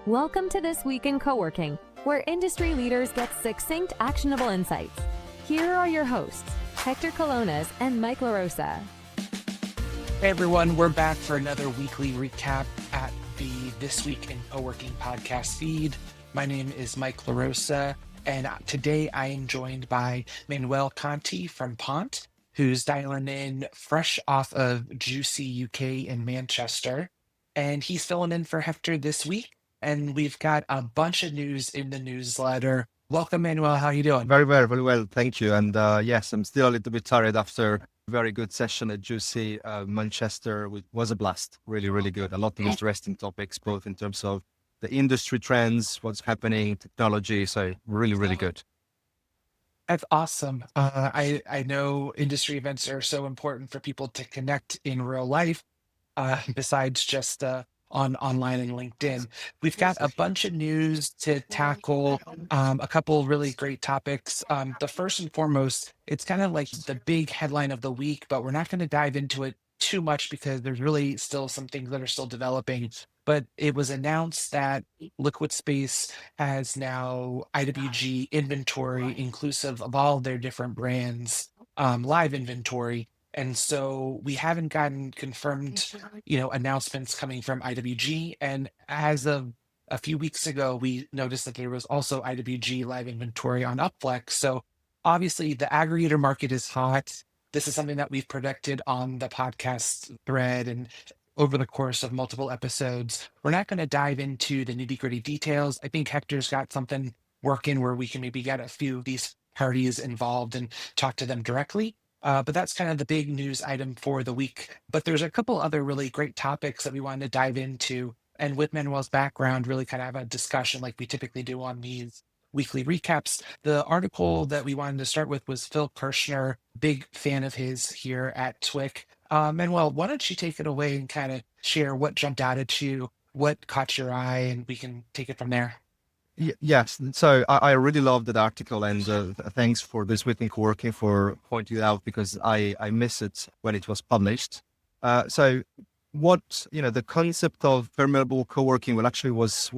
Welcome to This Week in Coworking, where industry leaders get succinct, actionable insights. Here are your hosts, Hector Colonas and Mike LaRosa. Hey everyone, we're back for another weekly recap at the This Week in Coworking podcast feed. My name is Mike LaRosa, and today I am joined by Manuel Conti from PONT, who's dialing in fresh off of Juicy UK in Manchester, and he's filling in for Hector this week. And we've got a bunch of news in the newsletter. Welcome, Manuel. How are you doing? Very well. Thank you. And yes, I'm still a little bit tired after a very good session at Juicy Manchester. It was a blast. Really good. A lot of interesting topics, both in terms of the industry trends, what's happening, technology. So really good. That's awesome. I know industry events are so important for people to connect in real life, besides just online and LinkedIn. We've got a bunch of news to tackle, a couple really great topics. The first and foremost, it's kind of like the big headline of the week, but we're not going to dive into it too much because there's really still some things that are still developing. But it was announced that Liquid Space has now IWG inventory inclusive of all their different brands, live inventory. And so we haven't gotten confirmed, announcements coming from IWG. And as of a few weeks ago, we noticed that there was also IWG live inventory on Upflex. So obviously the aggregator market is hot. This is something that we've predicted on the podcast thread and over the course of multiple episodes. We're not going to dive into the nitty gritty details. I think Hector's got something working where we can maybe get a few of these parties involved and talk to them directly. But that's kind of the big news item for the week. But there's a couple other really great topics that we wanted to dive into. And with Manuel's background, really kind of have a discussion like we typically do on these weekly recaps. The article that we wanted to start with was Phil Kirschner, big fan of his here at TWIC. Manuel, why don't you take it away and kind of share what jumped out at you, what caught your eye, and we can take it from there. Yes. So I really loved that article, and thanks for This Week in Coworking for pointing it out, because I missed it when it was published. So the concept of permeable coworking actually was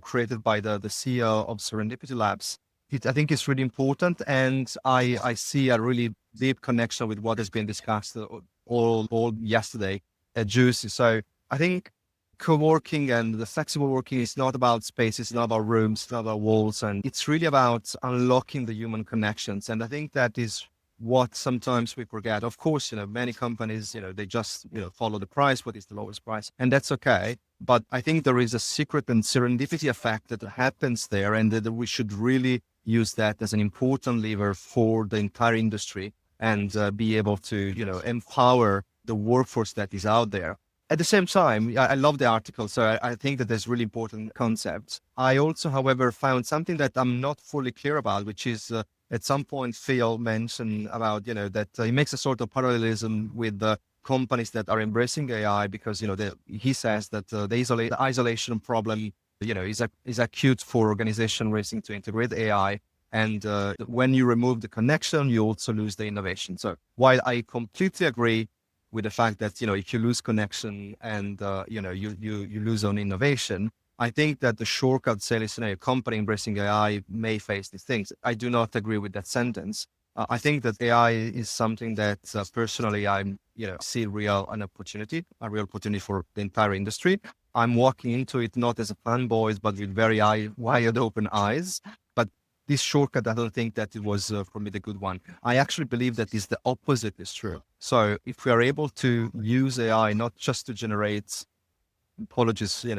created by the CEO of Serendipity Labs. I think it's really important, and I see a really deep connection with what has been discussed all yesterday at Juicy. So I think co-working and the flexible working is not about spaces, it's not about rooms, it's not about walls, and it's really about unlocking the human connections. And I think that is what sometimes we forget. Of course, many companies, they just, follow the price, what is the lowest price, and that's okay. But I think there is a secret and serendipity effect that happens there, and that we should really use that as an important lever for the entire industry and be able to, empower the workforce that is out there. At the same time, I love the article, so I think that there's really important concepts. I also, however, found something that I'm not fully clear about, which is at some point Phil mentioned about, that he makes a sort of parallelism with the companies that are embracing AI, because, he says that the isolation problem, is acute for organization racing to integrate AI. And when you remove the connection, you also lose the innovation. So while I completely agree with the fact that, if you lose connection and, you lose on innovation, I think that the shortcut sale is a company embracing AI may face these things. I do not agree with that sentence. I think that AI is something that personally I'm, see a real opportunity for the entire industry. I'm walking into it not as a fanboy, but with very wide open eyes. But this shortcut, I don't think that it was for me the good one. I actually believe that the opposite is true. So if we are able to use AI not just to generate,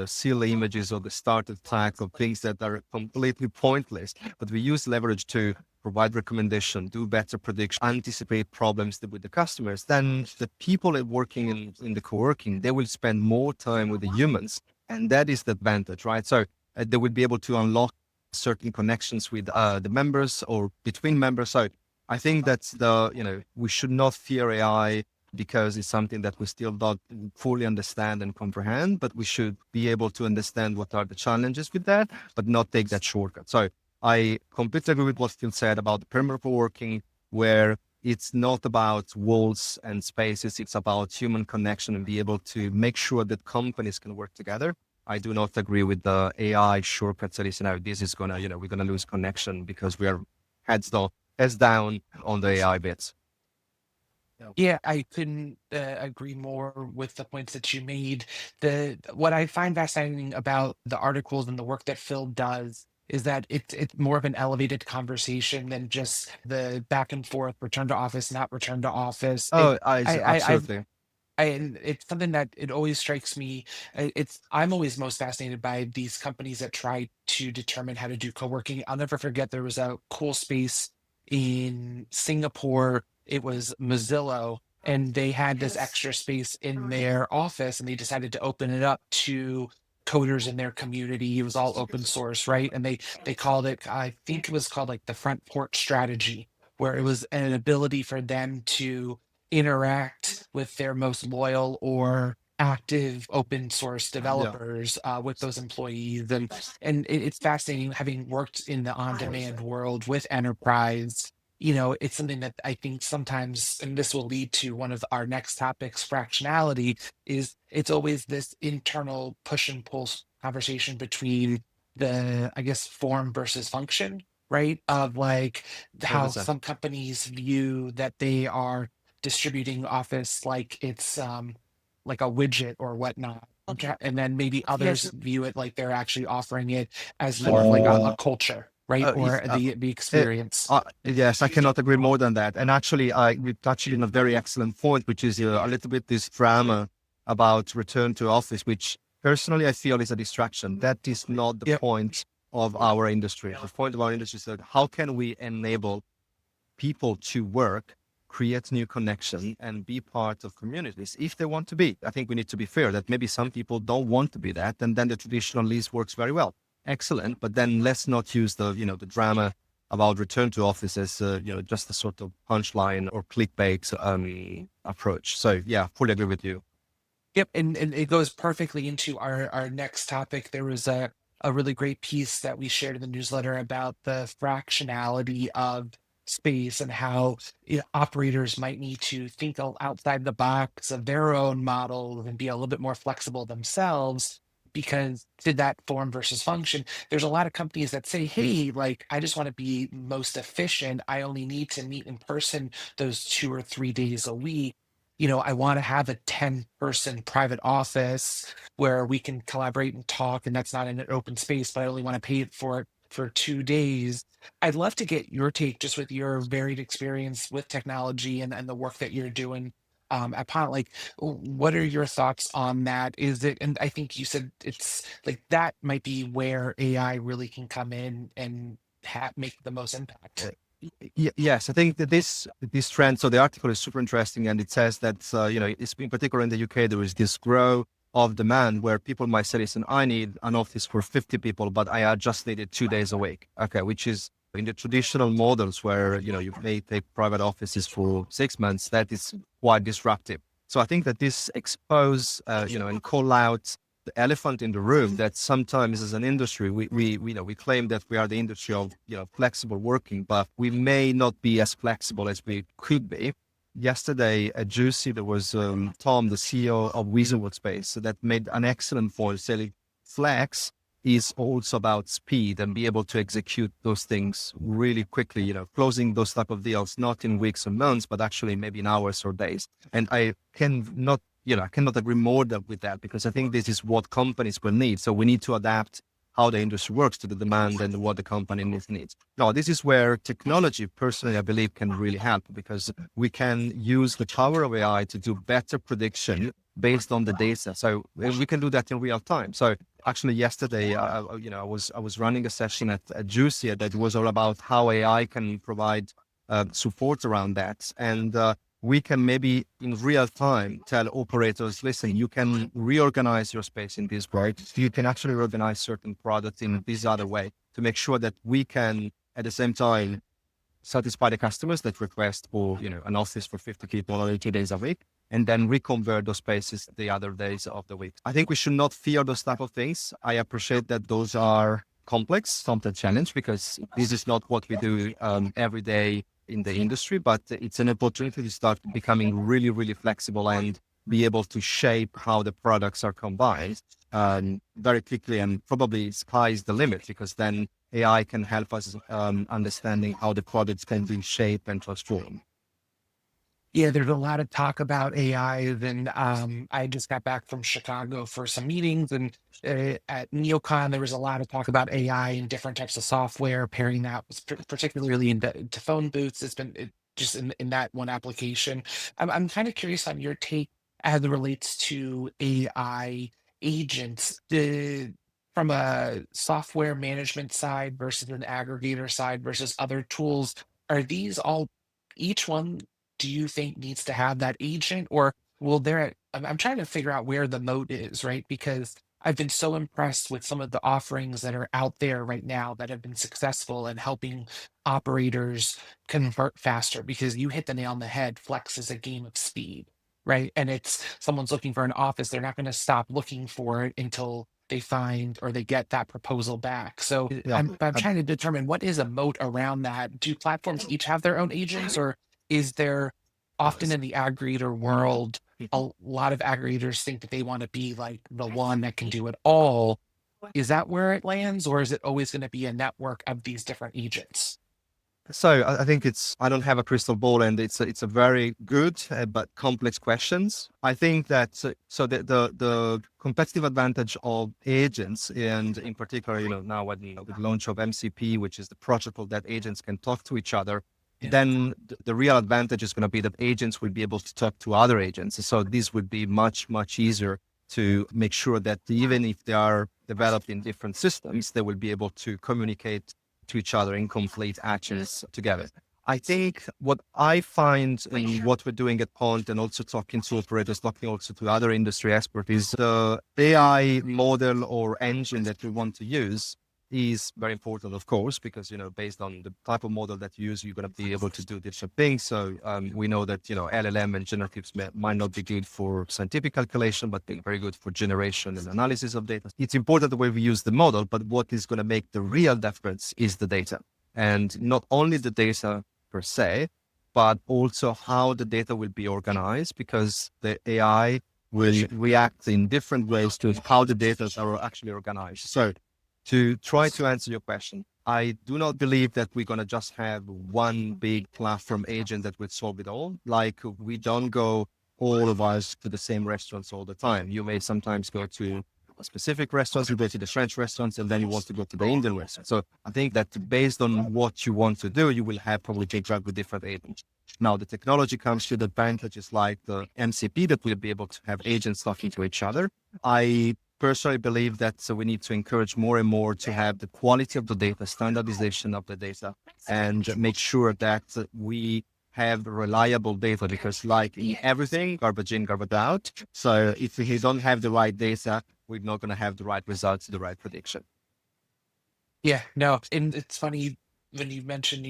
silly images or the starter tag of things that are completely pointless, but we use leverage to provide recommendation, do better prediction, anticipate problems with the customers, then the people that working in the co-working, they will spend more time with the humans. And that is the advantage, right? So they will be able to unlock certain connections with the members or between members. So I think that's we should not fear AI because it's something that we still don't fully understand and comprehend, but we should be able to understand what are the challenges with that, but not take that shortcut. So I completely agree with what Phil said about the permeable working, where it's not about walls and spaces, it's about human connection and be able to make sure that companies can work together. I do not agree with the AI shortcuts that is, this is gonna, we're gonna lose connection because we are heads down on the AI bits. Yeah, I couldn't agree more with the points that you made. What I find fascinating about the articles and the work that Phil does is that it's more of an elevated conversation than just the back and forth, return to office, not return to office. Oh, I've absolutely. and it's something that it always strikes me. I'm always most fascinated by these companies that try to determine how to do co-working. I'll never forget there was a cool space in Singapore. It was Mozilla, and they had this extra space in their office, and they decided to open it up to coders in their community. It was all open source, right? And they called it, I think it was called like the front porch strategy, where it was an ability for them to interact with their most loyal or active open source Yeah. developers with those employees. And it's fascinating having worked in the on-demand world with enterprise. It's something that I think sometimes, and this will lead to one of our next topics, fractionality, is it's always this internal push and pull conversation between the, I guess, form versus function, right? Of like how 100%. some companies view that they are distributing office like it's like a widget or whatnot. And then maybe others view it like they're actually offering it as more of like a culture, right? Or the Uh, experience. yes, I cannot agree more than that. And actually, we touched on a very excellent point, which is a little bit this drama about return to office, which personally I feel is a distraction. That is not the Yep. point of our industry. The point of our industry is that how can we enable people to work, create new connection, and be part of communities if they want to be. I think we need to be fair that maybe some people don't want to be that, and then the traditional lease works very well. Excellent, but then let's not use the drama about return to office as just a sort of punchline or clickbait approach. So yeah, fully agree with you. Yep, and it goes perfectly into our next topic. There was a really great piece that we shared in the newsletter about the fractionality of space and how operators might need to think outside the box of their own model and be a little bit more flexible themselves. Because to that form versus function, there's a lot of companies that say, hey, like, I just want to be most efficient. I only need to meet in person those 2 or 3 days a week. I want to have a 10-person private office where we can collaborate and talk, and that's not in an open space, but I only want to pay it for 2 days. I'd love to get your take just with your varied experience with technology and the work that you're doing at PONT. Like, what are your thoughts on that? Is it, and I think you said it's like that might be where AI really can come in and make the most impact. Yes, I think that this trend. So the article is super interesting, and it says that it's in particular in the UK there is this growth of demand where people might say, "Listen, I need an office for 50 people, but I just need it 2 days a week." Okay, which is in the traditional models where you may take private offices for 6 months. That is quite disruptive. So I think that this expose and call out the elephant in the room that sometimes as an industry we claim that we are the industry of flexible working, but we may not be as flexible as we could be. Yesterday at Juicy there was Tom, the CEO of Workspace, so that made an excellent point saying flex is also about speed and be able to execute those things really quickly, closing those type of deals not in weeks or months but actually maybe in hours or days. And I cannot agree more with that, because I think this is what companies will need. So we need to adapt how the industry works to the demand and what the company needs. Now, this is where technology, personally, I believe, can really help, because we can use the power of AI to do better prediction based on the data. So we can do that in real time. So actually, yesterday, I was running a session at Juicy that was all about how AI can provide support around that. And we can maybe in real time tell operators, listen, you can reorganize your space in this way. You can actually organize certain products in this other way to make sure that we can, at the same time, satisfy the customers that request for, an office for 50 people or 80 days a week, and then reconvert those spaces the other days of the week. I think we should not fear those type of things. I appreciate that those are complex, sometimes challenge, because this is not what we do every day in the industry, but it's an opportunity to start becoming really, really flexible and be able to shape how the products are combined. very quickly, and probably sky's the limit, because then AI can help us understanding how the products can be shaped and transformed. Yeah, there's a lot of talk about AI. And I just got back from Chicago for some meetings, and at NeoCon, there was a lot of talk about AI and different types of software, pairing that was particularly into phone booths. It's been just in that one application. I'm kind of curious on your take as it relates to AI agents, from a software management side versus an aggregator side versus other tools. Are these all, each one, do you think needs to have that agent, or will there, I'm trying to figure out where the moat is, right? Because I've been so impressed with some of the offerings that are out there right now that have been successful in helping operators convert faster, because you hit the nail on the head. Flex is a game of speed, right? And it's, someone's looking for an office, they're not going to stop looking for it until they find or they get that proposal back. So Yeah. I'm trying to determine what is a moat around that. Do platforms each have their own agents, or is there, often in the aggregator world, a lot of aggregators think that they want to be like the one that can do it all? Is that where it lands, or is it always going to be a network of these different agents? So I think I don't have a crystal ball, and it's a very good but complex questions. I think that so the competitive advantage of agents, and in particular, now with the launch of MCP, which is the protocol that agents can talk to each other, Yeah. then the real advantage is going to be that agents will be able to talk to other agents. So this would be much easier to make sure that even if they are developed in different systems, they will be able to communicate to each other in complete actions together. I think what I find in what we're doing at PONT, and also talking to operators, talking also to other industry experts, is the AI model or engine that we want to use is very important, of course, because, based on the type of model that you use, you're going to be able to do different things. So we know that, LLM and generatives might not be good for scientific calculation, but they're very good for generation and analysis of data. It's important the way we use the model, but what is going to make the real difference is the data. And not only the data per se, but also how the data will be organized, because the AI will react in different ways to how the data are actually organized. So to try to answer your question, I do not believe that we're going to just have one big platform agent that will solve it all. Like, we don't go all of us to the same restaurants all the time. You may sometimes go to a specific restaurants, you go to the French restaurants, and then you want to go to the Indian restaurant. So I think that based on what you want to do, you will have probably interact with different agents. Now, the technology comes with advantages like the MCP that will be able to have agents talking to each other. I personally believe that we need to encourage more and more to have the quality of the data, standardization of the data, and make sure that we have reliable data, because like in everything, garbage in, garbage out. So if we don't have the right data, we're not going to have the right results, the right prediction. Yeah, no, and it's funny when you mentioned,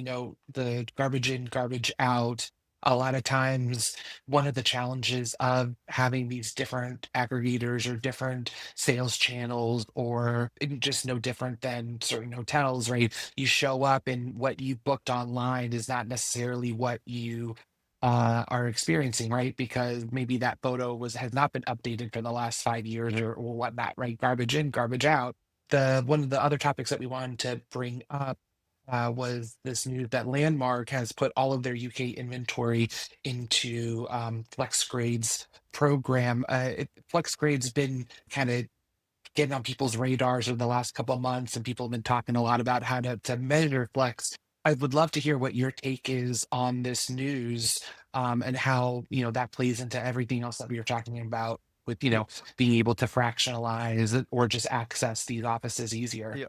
the garbage in, garbage out. A lot of times, one of the challenges of having these different aggregators or different sales channels, or just no different than certain hotels, right? You show up and what you booked online is not necessarily what you are experiencing, right? Because maybe that photo has not been updated for the last 5 years, or whatnot, right? Garbage in, garbage out. The one of the other topics that we wanted to bring up was this news that Landmark has put all of their UK inventory into FlexGrade's program. FlexGrade's been kind of getting on people's radars over the last couple of months, and people have been talking a lot about how to measure flex. I would love to hear what your take is on this news, and how that plays into everything else that we were talking about with being able to fractionalize it or just access these offices easier. Yeah.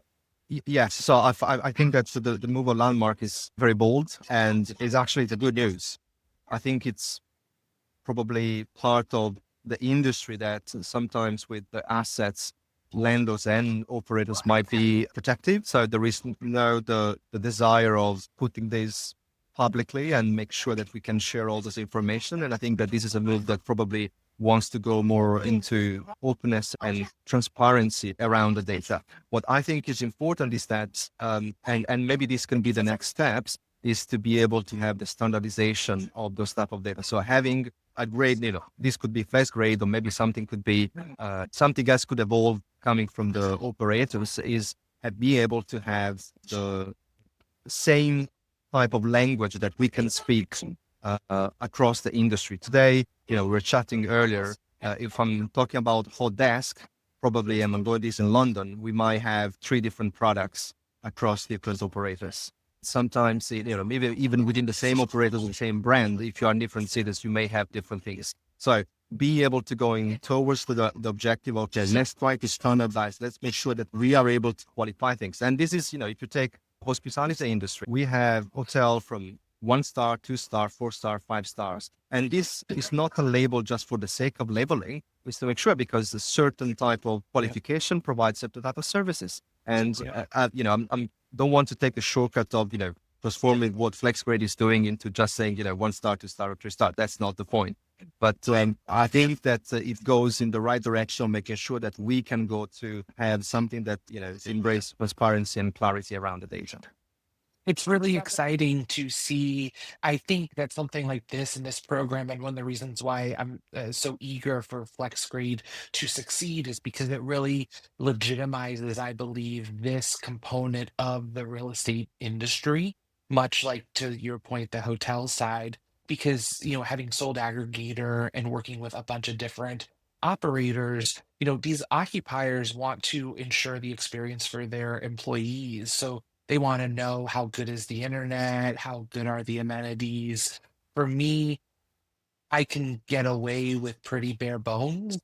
Yes. So I think that the move of Landmark is very bold, and is actually the good news. I think it's probably part of the industry that sometimes with the assets, lenders and operators might be protective. So there is no the desire of putting this publicly and make sure that we can share all this information. And I think that this is a move that probably wants to go more into openness and transparency around the data. What I think is important is that, and maybe this can be the next steps, is to be able to have the standardization of those type of data. So having a grade, this could be FlexGrade, or maybe something could be something else could evolve coming from the operators, is be able to have the same type of language that we can speak across the industry. Today, we're chatting earlier. If I'm talking about hot desk, probably I'm doing this in London, we might have 3 different products across different operators. Sometimes, maybe even within the same operators or the same brand, if you are in different cities, you may have different things. So be able to going towards the objective of, okay, let's try to standardize. Let's make sure that we are able to qualify things. And this is, if you take hospitality industry, we have hotel from 1 star, 2 star, 4 star, 5 stars. And this is not a label just for the sake of labeling. It's to make sure, because a certain type of qualification provides certain type of services. And, I'm don't want to take the shortcut of, transforming what FlexGrade is doing into just saying, 1 star, 2 star, or 3 star. That's not the point. But I think that it goes in the right direction, making sure that we can go to have something that, embrace transparency and clarity around the data. It's really exciting to see. I think that something like this in this program, and one of the reasons why I'm so eager for FlexGrade to succeed, is because it really legitimizes, I believe, this component of the real estate industry, much like, to your point, the hotel side. Because, having sold Aggregator and working with a bunch of different operators, these occupiers want to ensure the experience for their employees. So they want to know, how good is the internet? How good are the amenities? For me, I can get away with pretty bare bones.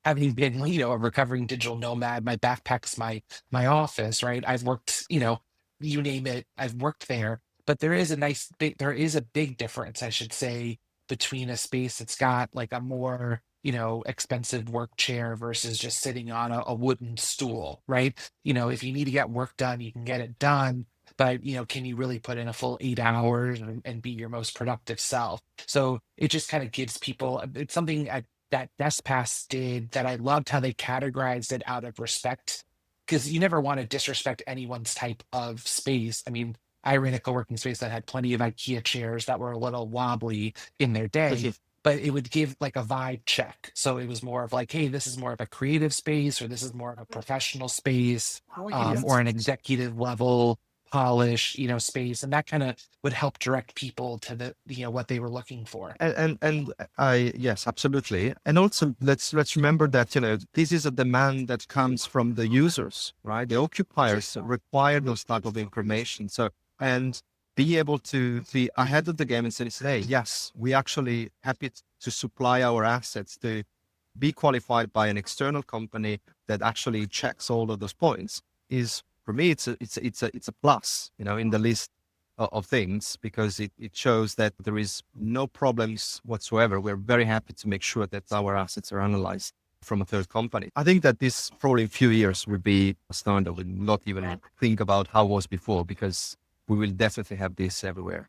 Having been, a recovering digital nomad, my backpack's my office, right? I've worked, you name it, I've worked there. But there is a big difference, I should say, between a space that's got like a more, expensive work chair versus just sitting on a wooden stool, right? If you need to get work done, you can get it done. But, can you really put in a full 8 hours and be your most productive self? So it just kind of gives people, it's something that DeskPass did that I loved how they categorized it out of respect, because you never want to disrespect anyone's type of space. I mean, I ran a co-working space that had plenty of IKEA chairs that were a little wobbly in their day, but it would give like a vibe check. So it was more of like, hey, this is more of a creative space, or this is more of a professional space, or an executive level polish, space, and that kind of would help direct people to the, what they were looking for. And I, yes, absolutely. And also let's remember that, this is a demand that comes from the users, right? The occupiers require those type of information. So, and be able to be ahead of the game and say, hey, yes, we actually happy to supply our assets to be qualified by an external company that actually checks all of those points. Is, for me, it's a plus, in the list of things, because it shows that there is no problems whatsoever. We're very happy to make sure that our assets are analyzed from a third company. I think that this probably in a few years will be a standard. We'll not even think about how it was before, because we will definitely have this everywhere.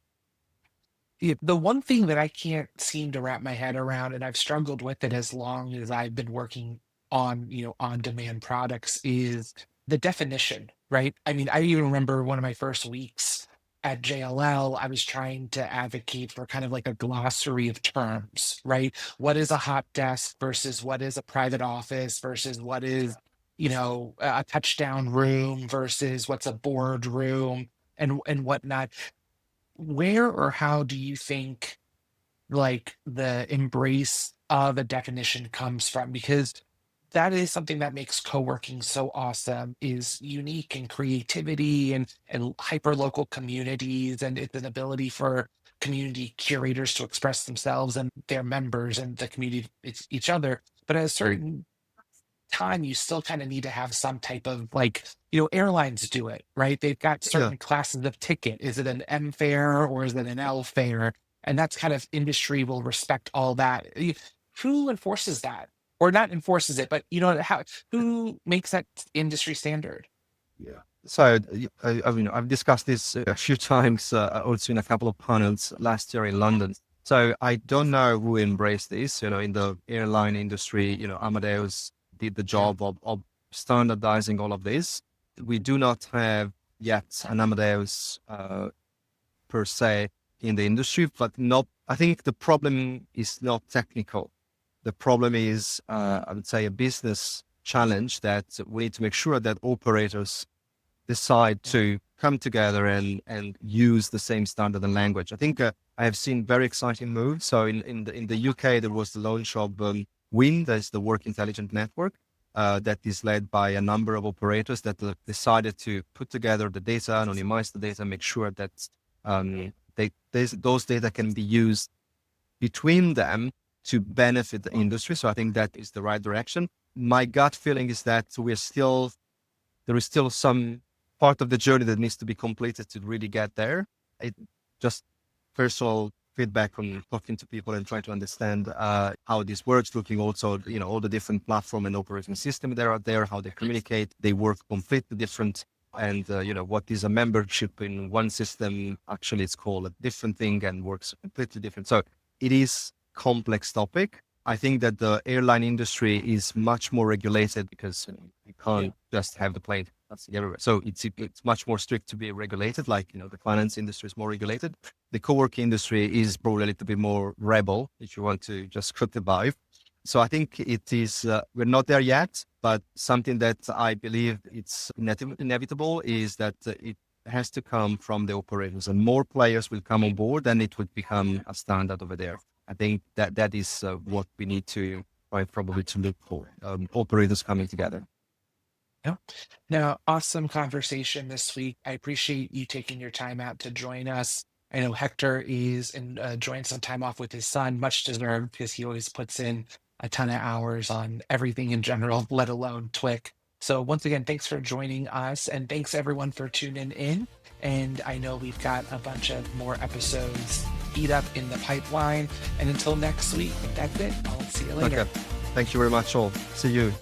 Yeah, the one thing that I can't seem to wrap my head around, and I've struggled with it as long as I've been working on, on-demand products, is the definition, right? I mean, I even remember one of my first weeks at JLL, I was trying to advocate for kind of like a glossary of terms, right? What is a hot desk versus what is a private office versus what is, a touchdown room versus what's a board room and whatnot. Where or how do you think like the embrace of a definition comes from? Because that is something that makes co-working so awesome, is unique and creativity and hyper local communities, and it's an ability for community curators to express themselves and their members and the community, it's each other. But at a certain time, you still kind of need to have some type of like, airlines do it, right? They've got certain classes of ticket. Is it an M fare or is it an L fare? And that's kind of, industry will respect all that. Who enforces that? Or not enforces it, but who makes that industry standard? Yeah. So, I mean, I've discussed this a few times, also in a couple of panels last year in London. So I don't know who embraced this, in the airline industry, Amadeus did the job of standardizing all of this. We do not have yet an Amadeus per se in the industry, but not. I think the problem is not technical. The problem is, I would say, a business challenge that we need to make sure that operators decide to come together and use the same standard and language. I think I have seen very exciting moves. So in the UK, there was the launch of WIN, that's the Work Intelligent Network, that is led by a number of operators that decided to put together the data, anonymize the data, make sure that those data can be used between them to benefit the industry. So I think that is the right direction. My gut feeling is that there is still some part of the journey that needs to be completed to really get there. It just personal feedback on talking to people and trying to understand how this works, looking also, all the different platform and operating system that are out there, how they communicate, they work completely different. And, what is a membership in one system, actually it's called a different thing and works completely different. So it is complex topic. I think that the airline industry is much more regulated because you can't just have the plane everywhere. So it's much more strict to be regulated. Like, the finance industry is more regulated. The co-working industry is probably a little bit more rebel, if you want to just cut the vibe. So I think it is, we're not there yet, but something that I believe it's inevitable is that it has to come from the operators, and more players will come on board and it would become a standard over there. I think that is what we need to try probably to look for, operators coming together. Yeah. Now, awesome conversation this week. I appreciate you taking your time out to join us. I know Hector is enjoying some time off with his son, much deserved, because he always puts in a ton of hours on everything in general, let alone TWIC. So once again, thanks for joining us, and thanks everyone for tuning in. And I know we've got a bunch of more episodes teed up in the pipeline. And until next week, that's it. I'll see you later. Okay. Thank you very much all. See you.